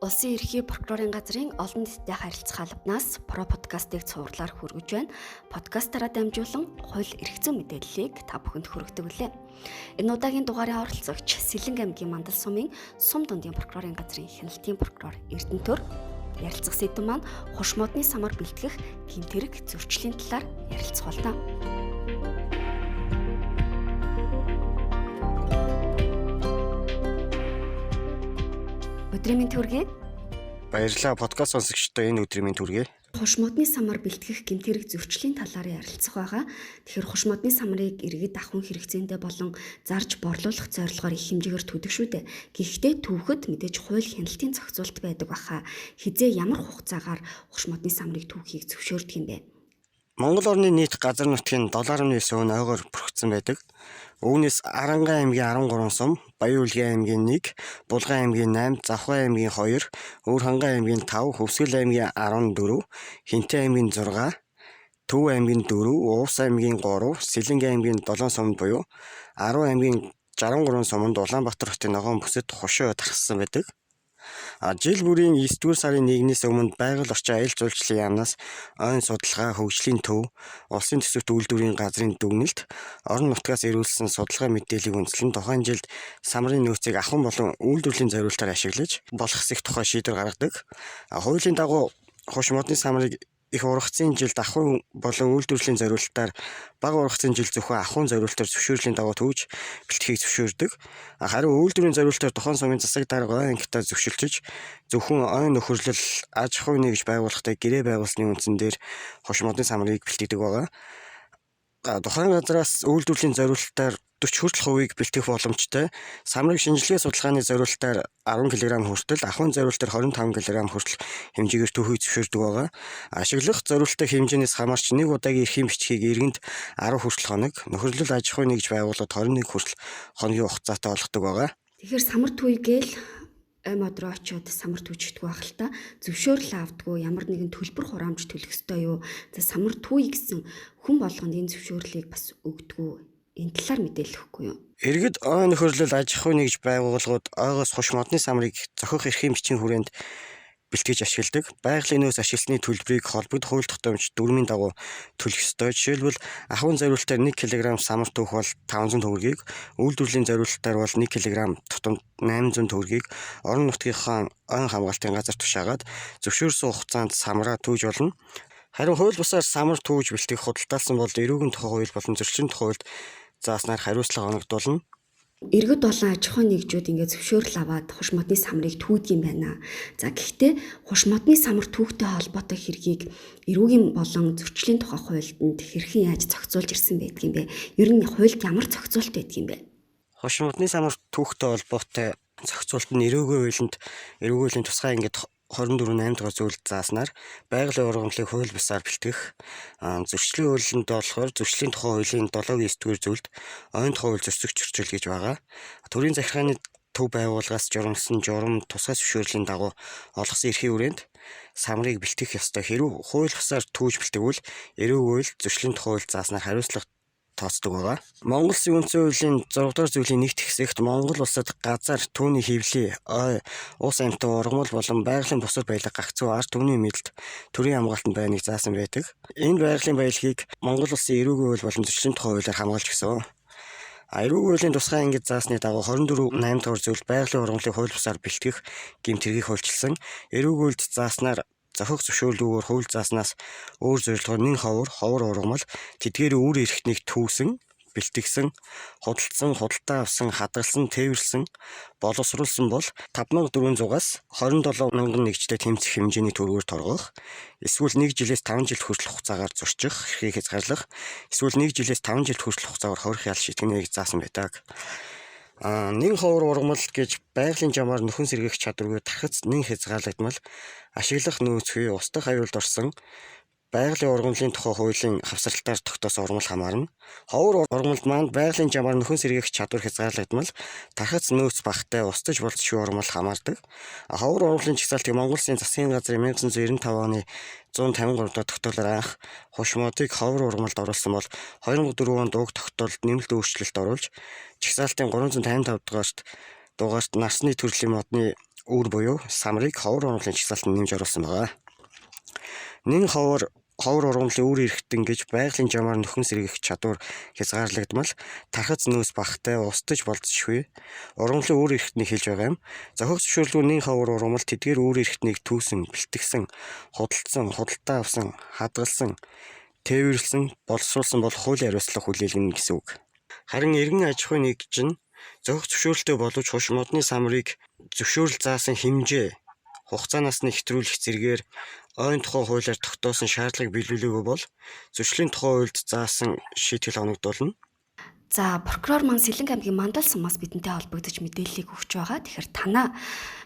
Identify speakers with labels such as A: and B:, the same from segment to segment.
A: Улсын ерхий прокурорын газрын олон нийтэд харилцах албанаас про подкастыг цувралаар хүргэж байна. Подкастаараа дамжуулан хууль эрх зүйн мэдээллийг та бүхэнд хүргэдэг үлээ. Энэ удаагийн дугаарын оролцогч Сэлэнг аймгийн Мандал сумын Сум дундын прокурорын газрын хяналтын прокурор Эрдэнэтөр ярилцах сэдэв маань хуш модны самар бэлтгэх гэмт хэрэг зөрчлийн талаар ярилцах болно. Өдрийн мэнд хүргэе.
B: Баярлалаа подкаст сонсогчдоо энэ өдрийн мэнд хүргэе.
A: Хуш модны самар бэлтгэх гэмт хэрэг зөрчлийн талаар ярилцах байгаа. Тэгэхээр хуш модны самарыг иргэд ахуйн хэрэгцээндээ болон зарж борлуулах зорилгоор их хэмжээгээр төдөг шүү дээ. Гэхдээ түүхэд мэдээж хууль хяналтын зохицуулт байдаг баха. Хизээ ямар хугацаагаар хуш модны самарыг түүхийг зөвшөөрдөг юм бэ?
B: Монгол орны нийт газар нутгийн 7.9% нь ойгоор бүрхэгдсэн байдаг. Үүнээс Арангаан аймгийн 13 сум, Баян-Улгийн аймгийн 1, Булган аймгийн 8, Завхай аймгийн 2, Өвөр хангаан аймгийн 5, Хөвсгөл аймгийн 14, Хинтээ аймгийн 6, Төв аймгийн 4, Уус аймгийн 3, Сэлэнг аймгийн 7 сумд буюу 10 аймгийн 63 сумд Улаанбаатар хотын ногоон бүсэд хошоо тархсан байдаг. Жил бүрийн 9-р сарын 1-ээс өмнө байгаль орчин аялал жуулчлалын яамнаас ойн судалгаа, хөгжлийн төв, улсын төсөвт үйлдвэрийн газрын дүгнэлт, орон нутгаас ирүүлсэн судалгаа мэдээллийг үндэслэн тухайн жилд самрын нөөцийг ахуйн болон үйлдвэрлэлийн зорилтоор ашиглаж болох эсэх тухай шийдвэр гаргадаг. Хуулийн дагуу хуш модны самрыг их ургацын жилд ахуйн болон үйлдвэрлэлийн зорилтоор бага ургацын жил зөвхөн ахуйн зорилтоор зөвшөөрлийн дагуу төвж бэлтгийг зөвшөөрдөг. Харин үйлдвэрийн зорилтоор тухайн сумын засаг дарга ойн ангитаар зөвшөлдөж зөвхөн ойн нөхөрлөл аж ахуй нэгж байгуулахтай гэрээ байгуулсны үндсэн дээр хуш модны самрыг бэлтгэдэг байгаа. Тухайн газраас үйлдвэрлэлийн зорилтоор 40% бэлтгэх боломжтой. Самрыг шинжилгээ судалгааны зорилтоор 10 кг хүртэл, ахуйн зорилтоор 25 кг хүртэл хэмжээгээр түүхийг зөвшөөрдөг байгаа. Ашиглах зорилттой хэмжээнээс хамаарч нэг удаагийн эрхийн бичгийг иргэнд 10 хүртэл хоног, нөхөрлөл аж ахуй нэгж байгууллагад 21 хүртэл хоногийн хугацаатай болгодог байгаа.
A: Тэгэхээр самар түүйгээл мод руу очиод самар түүжигдэх байх л та. Зөвшөөрөл авдаггүй, ямар нэгэн төлбөр хураамж төлөх ёстой юу? За самар түүй гэсэн хүн болгонд энэ зөвшөөрлийг бас өгдөггүй. Энэ талаар мэдээлэл өгөхгүй юу?
B: Иргэд ойн нөхөрлөл аж ахуй нэгж байгууллагууд ойгоос хуш модны самрыг зохих эрхийн бичгийн хүрээнд бэлтгэж ашигладаг. Байгалийн нөөц ашигласны төлбөрийг холбогдох хууль тогтоомж дүрмийн дагуу төлөх ёстой. Жишээлбэл ахуйн зориулалтаар 1 кг самар түүх бол 500 төгрөгийг, үйлдвэрлэлийн зориулалтаар бол 1 кг тутамд 800 төгрөгийг орон нутгийнхаа ойн хамгаалтын газар тушаагаад зөвшөөрсөн хугацаанд самраа түүж болно. Харин хууль бусаар самар түүж бэлтгэх худалдаалсан бол эрүүгийн тухай хууль болон зөрчлийн тухай хуульд зааснаар хариуцлага оногдуулна.
A: Иргэд болон аж ахуйн нэгжүүд ингээд зөвшөөрөл аваад хуш модны самрыг түүдэг юм байна. За гэхдээ хуш модны самар түүхтэй холбоотой хэргийг эрүүгийн болон зөрчлийн тухай хуульд хэрхэн яаж зохицуулж ирсэн байдаг юм бэ? Ер нь хуульд ямар зохицуулт байдаг юм бэ?
B: Хуш модны самар түүхтэй холбоотой зохицуулт нь эрүүгийн тусгай ингээд 24/8 дугаар зүйлд зааснаар байгалийн ургамлыг хууль бусаар бэлтгэх, зөрчлийн хуулинд болохоор зөрчлийн тухай хуулийн 7-9 дугаар зүйлд ойн тухай хууль зөрчигч зөрчил гэж байгаа. Төрийн захиргааны төв байгууллагаас журамсан журам тусгай зөвшөөрлийн дагуу олгосон эрхийн хүрээнд самрыг бэлтгэх ёстой. Хэрв хууль бусаар түүж бэлтгэвэл эрүүгийн хууль зөрчлийн тухай хууль зааснаар хариуцлага тооцдог байгаа. Монгол Улсын үндсэн хуулийн 6 дугаар зүйлийн нэгт хэсэгт Монгол улсад газар, түүний хэвлэл, ус амьтан ургамал болон байгалийн бусад баялаг гагцуй ард түмний мэдэлд төрийн хамгаалтанд байныг заасан байдаг. Энэ байгалийн баялагийг Монгол Улсын эрүүгийн хууль болон зөрчлийн тухай хуулиар хамгаалж өгсөн. Эрүүгийн хуулийн тусгай ангид заасны дагуу 24/8 дугаар зүйл байгалийн ургамлыг хууль бусаар бэлтгэх гэмт хэргийг хуульчилсан. Эрүүгийн хуульд зааснаар зохих зөвшөөрлөгөөр хууль зааснаас өөр зорилгоор нэн ховор ургамал тэдгээр үр эрхтнийг түүсэн, бэлтгэсэн, худалдсан, худалдаа авсан, хадгалсан, тээвэрлсэн, боловсруулсан бол 5400-аас 27,000 нэгжтэй тэмцэх хэмжээний төгрөгөөр торгох, эсвэл 1 жилээс 5 жил хүртэл хугацаагаар зурчих, эрхийг хязгаарлах, эсвэл 1 жилээс 5 жил хүртэл хугацаагаар хорих ял шийтгэнийг заасан байдаг. Нэн ховор ургамал гэж байгалийн жамаар нөхөн сэргээх чадваргүй тархиц нэн хязгаарлагдмал ашиглах нөөцгүй устдах аюулд орсон байгалийн ургамлын тухай хуулийн хавсралтаар тогтоосон ургамал хамаарна. Ховор ургамалд маань байгалийн жамаар нөхөн сэргээх чадвар хязгаарлагдмал тархиц нөөц багтай устдаж болзошгүй ургамал хамаардаг. Ховор ургамлын жагсаалтыг Монгол Улсын засгийн газрын 1995 оны 153 дахь тогтоолоор анх хуш модыг ховор ургамалд оруулсан бол 2004 онд уг тогтоолд нэмэлт өөрчлөлт оруулж жагсаалтын 355 дугаарт нарсны төрлийн модны үүр буюу самрыг ховор ургамлын чагсаалтанд нэмж оруулсан байгаа. Нэн ховор ургамлын үр эрэхтэн гэж байгалийн жамаар нөхөн сэргийх чадвар хязгаарлагдмал тархац нөөц багтай устдаж болцсошгүй. Ургамлын үр эрэхтнийг хэлж байгаа юм. Зохиох зөвшөөрлгүй нэн ховор ургамал тэдгээр үр эрэхтнийг түүсэн, бэлтгэсэн, худалдсан, худалдаа авсан, хадгалсан, тээвэрлсэн, боловсруулсан бол хуулийн хариуцлага хүлээлгэнэ гэсэн үг. Харин эргэн аж ахуйн нэгж нь зохиох зөвшөөрөлтэй боловч хуш модны самрыг зөвшөөрөл заасан хэмжээ хугацаанаас нь хэтрүүлэх зэргээр ойн тухай хуулиар тогтоосон шаардлагыг биелүүлээгүй бол зөрчлийн тухай хуульд заасан шийтгэл оногдуулна.
A: За прокурор маань Сэлэнг аймгийн Мандал сумаас бидэнтэй холбогдож мэдээллийг өгч байгаа. Тэгэхээр танаа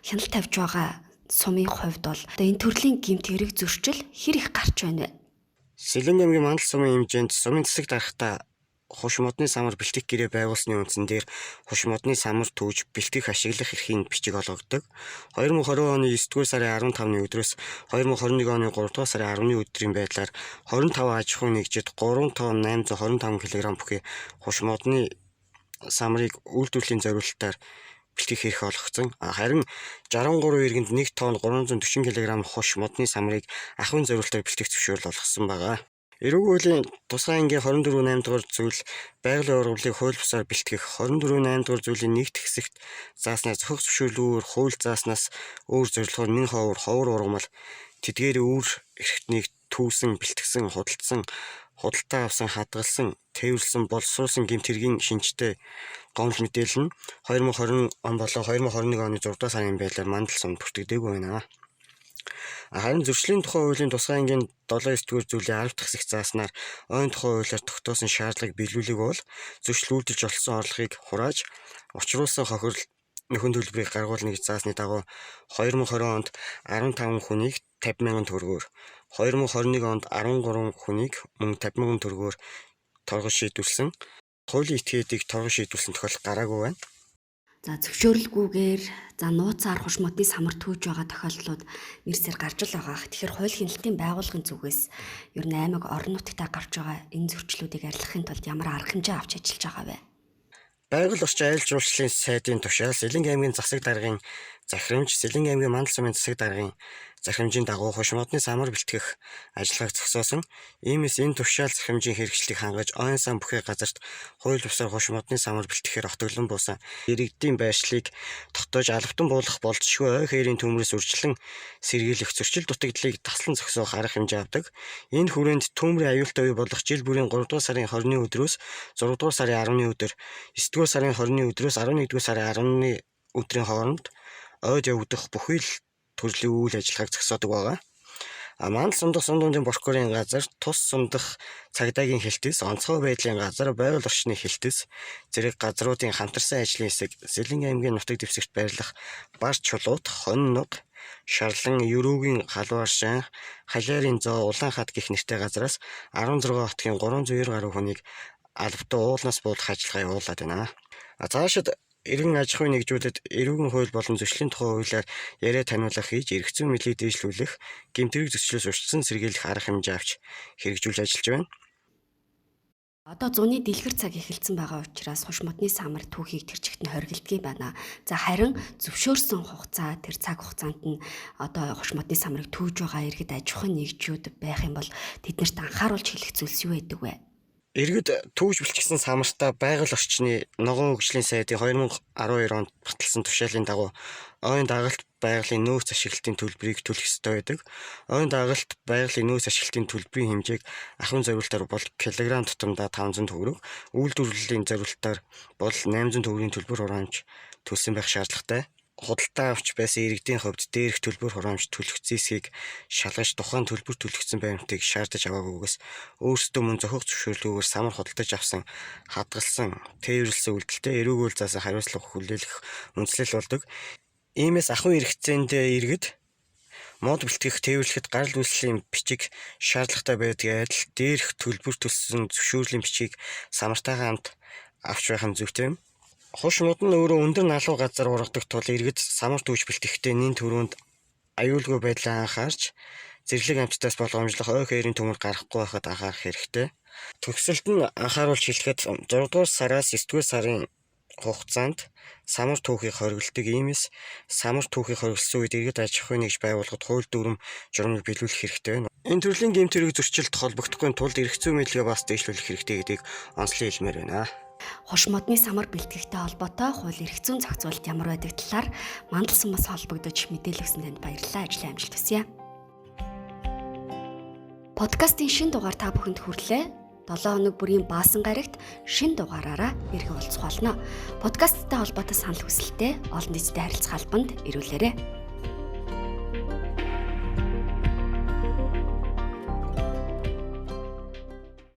A: хяналт тавьж байгаа сумын хувьд бол энэ төрлийн гэмт хэрэг зөрчил хэр их гарч байна вэ?
B: Сэлэнг аймгийн Мандал сумын хэмжээнд сумын засаг дарагтаа хуш модны самар бэлтгэх гэрээ байгуулсны үндсэн дээр хуш модны самар түүж бэлтгэх ашиглах эрхийн бичиг олгогддог. 2020 оны 9-р сарын 15-ны өдрөөс 2021 оны 3-р сарын 10-ны өдрийн байдлаар 25 аж ахуйн нэгжид 3 тонн 825 кг бүхий хуш модны самрыг үйлдвэрлэлийн зориулалтаар бэлтгэх эрх олгогдсон. Харин 63 иргэнд 1 тонн 340 кг хуш модны самрыг ахуйн зориулалтаар бэлтгэх зөвшөөрөл олгосон байгаа. Эрүүг хуулийн тусгай ангийн 24.8 дугаар зүйл байгалийн ургамлыг хууль бусаар бэлтгэх 24.8 дугаар зүйлийн нэгд хэсэгт зааснаар зохиох зөвшөөрлөөр хууль зааснаас өөр зорилгоор нэн ховор ургамал тэдгээр үр эрэхтнийг түүсэн, бэлтгэсэн, худалдсан, худалдаа авсан, хадгалсан, тээвэрлсэн, боловсруулсан гэмт хэргийн шинжтэй гомдол мэдээлэл нь 2020 он болон 2021 оны 6 дугаар сарын байдлаар Мандал сумд бүртгэдэггүй байна. Харин зөрчлийн тухай хуулийн тусгай ангийн 7-9 дугаар зүйлийн 10 дахь хэсэгт зааснаар ойн тухай хуулиар тогтоосон шаардлагыг биелүүлэх бол зөрчил үйлдвэрж олсон орлогыг хурааж учруулсан хохирол нөхөн төлбөрийг гаргуулна гэж заасны дагуу 2020 онд 15 хүнийг 50,000 төгрөгөөр, 2021 онд 13 хүнийг мөн 50,000 төгрөгөөр торгож шийдвэрлсэн. Хуулийн этгээдийг торгож шийдвэрлсэн тохиолдол гараагүй байна.
A: За зөвшөөрөлгүйгээр нууцаар хуш модны самар түүж байгаа тохиолдлууд нэрсээр гарч л байгаа. Тэгэхээр хууль хяналтын байгууллагын зүгээс ер нь аймаг орон нутагтаа гарч байгаа энэ зөрчлүүдийг арилгахын тулд ямар арга хэмжээ авч ажиллаж байгаа вэ?
B: Байгаль орчин аялал жуулчлалын сайдын тушаал Сэлэнг аймгийн засаг даргын захирамж, Сэлэнг аймгийн Мандал сумын засаг даргын захирамжийн дагуу хуш модны самар бэлтгэх ажиллагааг зогсоосон. Иймээс энэ тушаал захирамжийн хэрэгжлийг хангаж ойн сан бүхий газарт хууль бусаар хуш модны самар бэлтгэхээр огтоглон буусан иргэдийн байршлыг тогтоож албатан буулгах болзошгүй ой хээрийн төмрөөс үржилэн сэргийлэх зөрчил дутагдлыг таслан зогсоох арга хэмжээ авдаг. Энэ хүрээнд төмрийн аюултай үе болох жил бүрийн 3 дугаар сарын 20-ны өдрөөс 6 дугаар сарын 10-ны өдөр, 9 дугаар сарын 20-ны өдрөөс 11 дугаар сарын 10-ны өдрийн хооронд ойд явагдах бүхий л төрлийн үйл ажиллагааг зогсоодог байгаа. Мандал сумдах сумдын прокурорын газар, тус сумдах цагдаагийн хэлтэс, онцгой байдлын газар, байгаль орчны хэлтэс, зэрэг газруудын хамтарсан ажлын хэсэг, Сэлэнг аймгийн нутаг дэвсгэрт байрлах бар чулуут, хонь нуг, шарлан, ерөөгийн халууршаан, халиарын зоо, Улаанхат гэх нэртэй газраас 16 хотын 390 гаруй хүнийг албатай уулнаас буулгах ажиллагаа явуулаад байна. Цаашид эргэн аж ахуйн нэгжүүдэд эрүүгийн хууль болон зөрчлийн тухай хуулиар яриа таниулах хийж эрх зүйн мэдлэг дэвшлүүлэх, гэмтрэг зөрчлөөс урьдчилан сэргийлэх арга хэмжээ авч хэрэгжүүлж ажиллаж байна.
A: Одоо зуны дэлгэр цаг эхэлсэн байгаа учраас хуш модны самар түүхийг тэр чигт нь хоригддгийг байна. За харин зөвшөөрсөн хугацаа тэр цаг хугацаанд нь одоо хуш модны самарыг түүж байгаа иргэд аж ахуйн нэгжүүд байх юм бол тэднэрт анхааруулж хэлэх зүйлс юу байдаг вэ?
B: Иргэд түүж бэлтгэсэн самартаа байгаль орчны ногоон хөгжлийн сайдын 2012 онд баталсан тушаалын дагуу ойн дагалт байгалийн нөөц ашиглалтын төлбөрийг төлөх ёстой байдаг. Ойн дагалт байгалийн нөөц ашиглалтын төлбөрийн хэмжээг ахуйн зориулалтаар бол килограмм тутамдаа 500 төгрөг, үйлдвэрлэлийн зориулалтаар бол 800 төгрөгийн төлбөр хураамж төлсөн байх шаардлагатай. Худалдаа авч байсан иргэдийн хувьд дээрх төлбөр хураамж төлөх зэсгийг шалгаж тухайн төлбөр төлөгдсөн баримтыг шаардаж аваагүйгээс өөрсдөө мөн зохиох зөвшөөрлөгөөр самар худалдаж авсан, хадгалсан, тээвэрлсэн үйлдэлтэй эрүүг үйл заасан хариуцлага хүлээх үндслэл болдог. Иймээс ахуйн хэрэгцээндээ иргэд мод бэлтгэх, тээвэрлэхэд гарал үүслийн бичиг шаардлагатай байдгийн адил дээрх төлбөр төлсөн зөвшөөрлийн бичгийг самартайгаа хамт авч байх нь зүйтэй юм. Хуш мод нь өөрөө өндөр налуу газар ургадаг тул иргэд самар түүж бэлтгэхдээ нэн төрөнд аюулгүй байдлаа анхаарч зэрлэг амттаас болгоомжлох ой хээрийн төмөр гарахгүй байхад анхаарах хэрэгтэй. Төгсөлд нь анхааруулж хэлэхэд 6 дугаар сараас 9 дугаар сарын хугацаанд самар түүхийг хориглодог иймээс самар түүхийг хориглосон үед иргэд аж ахуйн нэгж байгууллагад хууль дүрм журмыг биелүүлэх хэрэгтэй байна. Энэ төрлийн гэмт хэрэг зөрчилд холбогдохгүй тулд эрх зүйн мэдлэгээ бас дэвшлүүлэх хэрэгтэй гэдгийг онцлон хэлмээр байна.
A: Хуш модны самар бэлтгэхтэй холбоотой хууль эрх зүйн зохицуулалт ямар байдаг талаар Мандал сумаас холбогдож мэдээлэл өгсөн танд баярлалаа. Ажлын амжилт хүсье. Подкастын шинэ дугаар та бүхэнд хүрлээ. 7 хоног бүрийн баасан гарагт шинэ дугаараараа иргэн уулзах болно. Подкасттай холбоотой санал хүсэлтээ олон нийтэд харилцах албанд ирүүлээрэй.